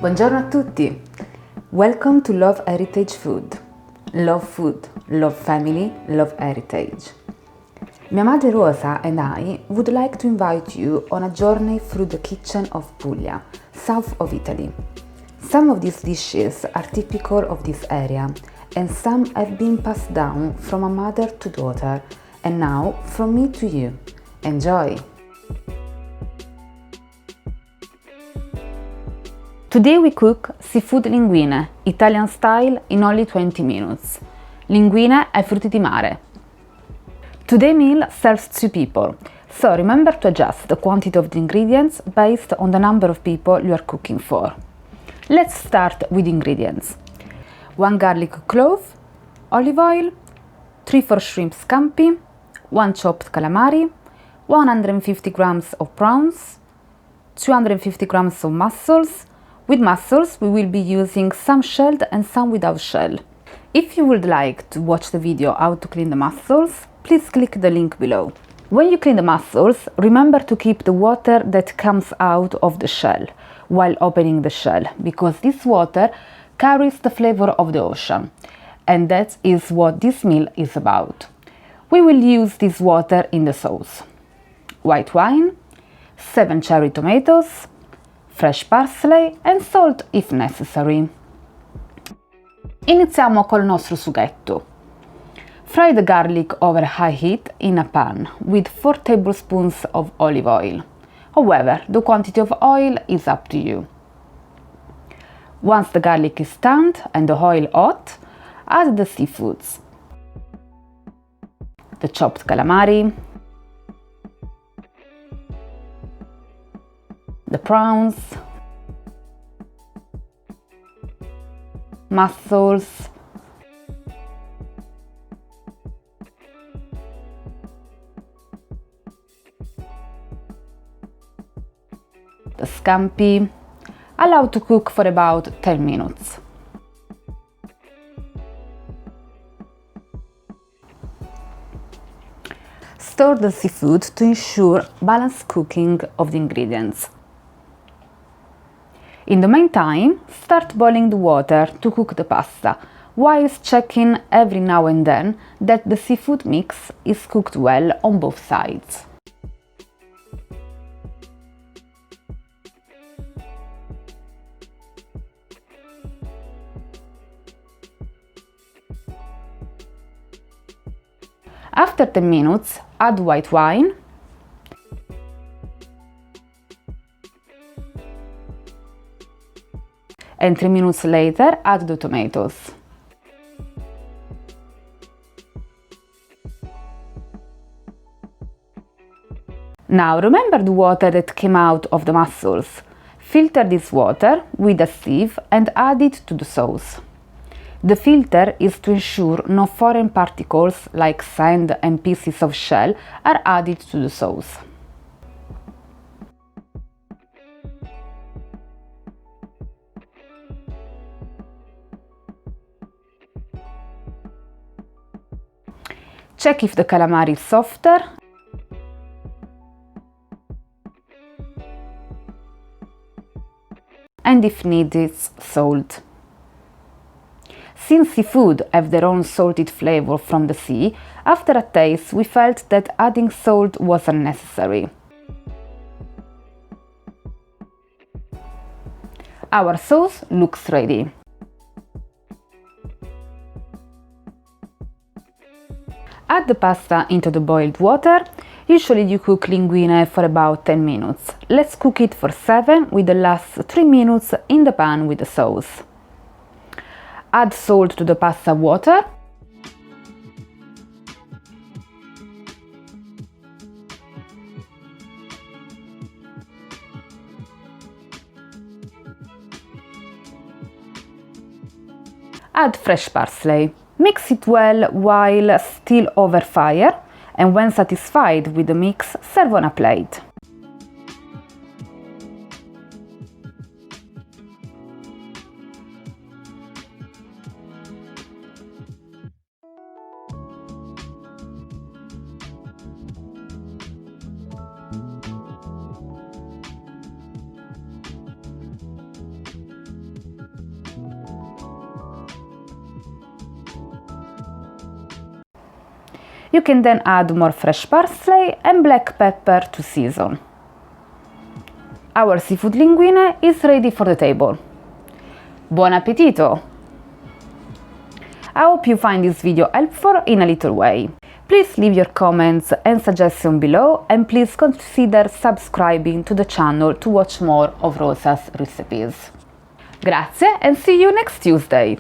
Buongiorno a tutti! Welcome to Love Heritage Food. Food, love family, love heritage. Mia madre Rosa and I would like to invite you on a journey through the kitchen of Puglia, south of Italy. Some of these dishes are typical of this area, and some have been passed down from a mother to daughter, and now from me to you. Enjoy! Today we cook seafood linguine, Italian style, in only 20 minutes. Linguine ai frutti di mare. Today's meal serves 2 people, so remember to adjust the quantity of the ingredients based on the number of people you are cooking for. Let's start with ingredients. 1 garlic clove, olive oil, 3-4 shrimp scampi, 1 chopped calamari, 150 grams of prawns, 250 grams of mussels. With mussels, we will be using some shelled and some without shell. If you would like to watch the video how to clean the mussels, please click the link below. When you clean the mussels, remember to keep the water that comes out of the shell while opening the shell, because this water carries the flavor of the ocean, and that is what this meal is about. We will use this water in the sauce. White wine, 7 cherry tomatoes, fresh parsley and salt if necessary. Iniziamo col nostro sughetto. Fry the garlic over high heat in a pan with 4 tablespoons of olive oil. However, the quantity of oil is up to you. Once the garlic is turned and the oil hot, add the seafoods. The chopped calamari, the prawns, mussels, the scampi. Allow to cook for about 10 minutes. Stir the seafood to ensure balanced cooking of the ingredients. In the meantime, start boiling the water to cook the pasta, whilst checking every now and then that the seafood mix is cooked well on both sides. After 10 minutes, add white wine, and 3 minutes later add the tomatoes. Now remember the water that came out of the mussels. Filter this water with a sieve and add it to the sauce. The filter is to ensure no foreign particles like sand and pieces of shell are added to the sauce. Check if the calamari is softer and if needed, salt. Since seafood have their own salted flavor from the sea, after a taste we felt that adding salt was unnecessary. Our sauce looks ready. Add the pasta into the boiled water. Usually you cook linguine for about 10 minutes. Let's cook it for 7 with the last 3 minutes in the pan with the sauce. Add salt to the pasta water. Add fresh parsley. Mix it well while still over fire, and when satisfied with the mix, serve on a plate. You can then add more fresh parsley and black pepper to season. Our seafood linguine is ready for the table. Buon appetito! I hope you find this video helpful in a little way. Please leave your comments and suggestions below, and please consider subscribing to the channel to watch more of Rosa's recipes. Grazie and see you next Tuesday!